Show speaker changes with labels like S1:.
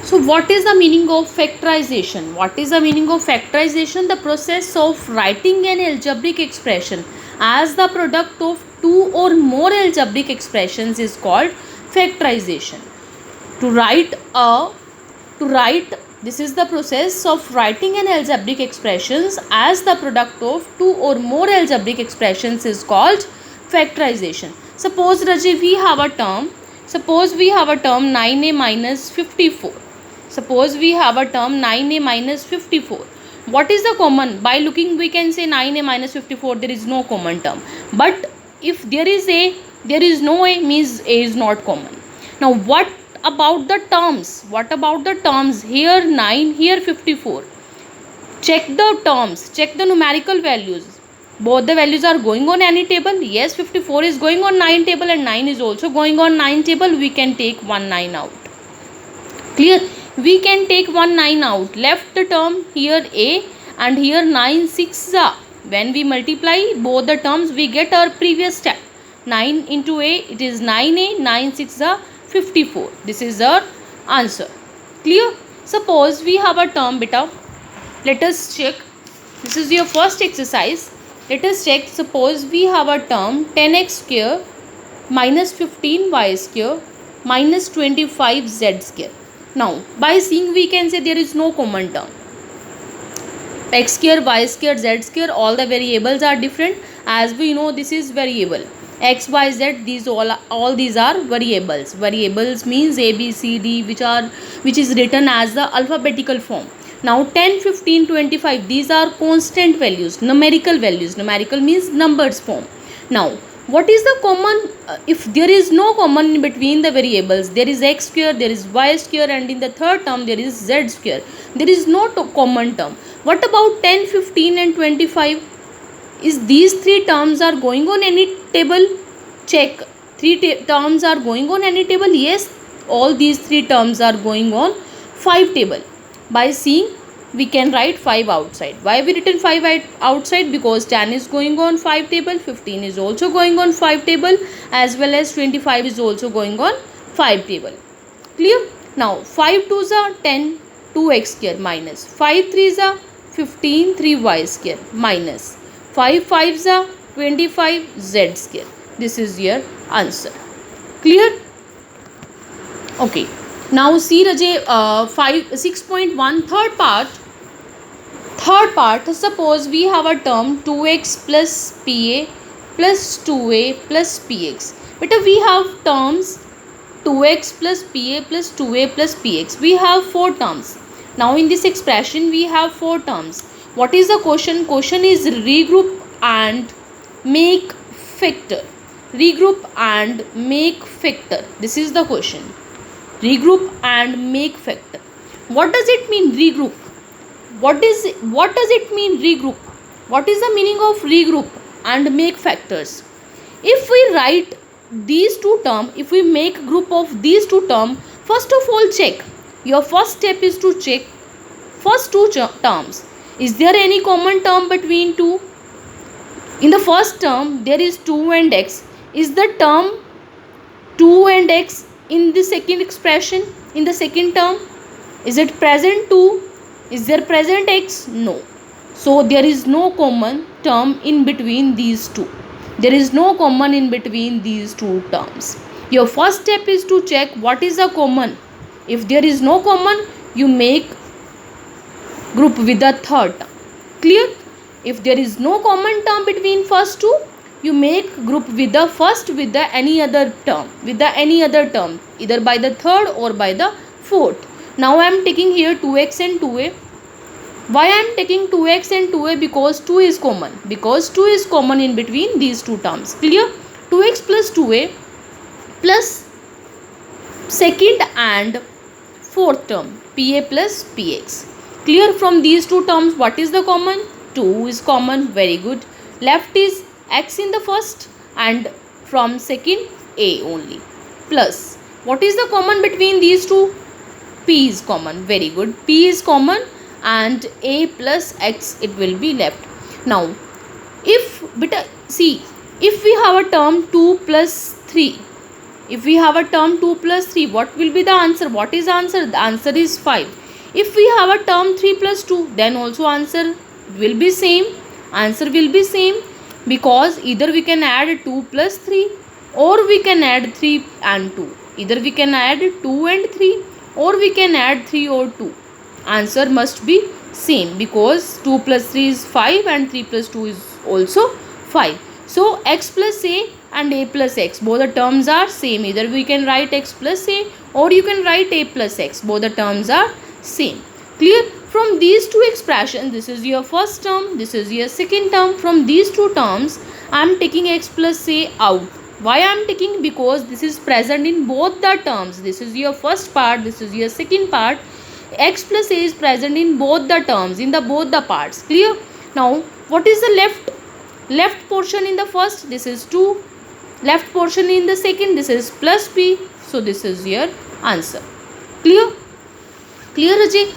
S1: So what is the meaning of factorization? What is the meaning of factorization? The process of writing an algebraic expression as the product of two or more algebraic expressions is called factorization. To write a to write This is the process of writing an algebraic expressions as the product of two or more algebraic expressions is called factorization. Suppose we have a term 9a minus 54. Suppose we have a term 9a minus 54. What is the common? By looking we can say 9a minus 54, there is no common term. But if there is a, there is no a, means a is not common. Now what about the terms? What about the terms? Here 9, here 54. Check the terms, check the numerical values. Both the values are going on any table. Yes, 54 is going on 9 table and 9 is also going on 9 table. We can take 1 9 out. Clear? We can take 1 9 out. Left the term here a and here 9 6 a. When we multiply both the terms, we get our previous step. 9 into a, it is 9a, 9 6 a, 54. This is our answer. Clear? Suppose we have a term, beta. Let us check. This is your first exercise. Let us check. Suppose we have a term 10x square minus 15y square minus 25z square. Now by seeing we can say there is no common term. X square, y square, z square, all the variables are different. As we know, this is variable. X, y, z, these all these are variables. Variables means a, b, c, d, which is written as the alphabetical form. Now 10, 15, 25, these are constant values, numerical values. Numerical means numbers form. Now what is the common? If there is no common in between the variables, there is x square, there is y square, and in the third term there is z square. There is no common term. What about 10, 15 and 25? Is these three terms are going on any table? Check. Three terms are going on any table? Yes, all these three terms are going on 5 table. By seeing, we can write 5 outside. Why we written 5 outside? Because 10 is going on 5 table, 15 is also going on 5 table, as well as 25 is also going on 5 table. Clear? Now 5 2s are 10, 2x square minus 5 3s are 15, 3y square minus 5 5s are 25 z square. This is your answer. Clear? Okay. Now see Rajay, 6.1 third part. Suppose we have a term 2x plus pa plus 2a plus px. But we have terms 2x plus pa plus 2a plus px. We have 4 terms. Now in this expression we have 4 terms. What is the question? Question is regroup and make factor. Regroup and make factor. This is the question. Regroup and make factor. What does it mean, regroup? What does it mean, regroup? What is the meaning of regroup and make factors? If we write these two terms, if we make group of these two terms, first of all check. Your first step is to check first two terms. Is there any common term between two? In the first term, there is 2 and x. Is the term 2 and x in the second expression, in the second term? Is it present 2? Is there present x? No. So there is no common term in between these two. There is no common in between these two terms. Your first step is to check what is the common. If there is no common, you make group with the third term. Clear? If there is no common term between first two, you make group with the first with the any other term, either by the third or by the fourth. Now I am taking here 2x and 2a. Why I am taking 2x and 2a? Because 2 is common. Because 2 is common in between these two terms. Clear? 2x plus 2a plus second and fourth term, pa plus px. Clear? From these two terms, what is the common? 2 is common. Very good. Left is x in the first and from second a only. Plus, what is the common between these two? P is common. Very good. P is common and a plus x it will be left. Now, if we have a term 2 plus 3, If we have a term 2 plus 3, what will be the answer? What is answer? The answer is 5. If we have a term 3 plus 2, then also answer will be same. Answer will be same, because either we can add 2 plus 3 or we can add 3 and 2. Either we can add 2 and 3 or we can add 3 or 2. Answer must be same, because 2 plus 3 is 5 and 3 plus 2 is also 5. So x plus a and a plus x, both the terms are same. Either we can write x plus a or you can write a plus x. Both the terms are same. Clear? From these two expressions, this is your first term, this is your second term. From these two terms, I am taking x plus a out. Why I am taking? Because this is present in both the terms. This is your first part, this is your second part. X plus a is present in both the terms, in the both the parts. Clear? Now, what is the left portion in the first? This is 2. Left portion in the second, this is plus b. So this is your answer. Clear? Clear, Ajay?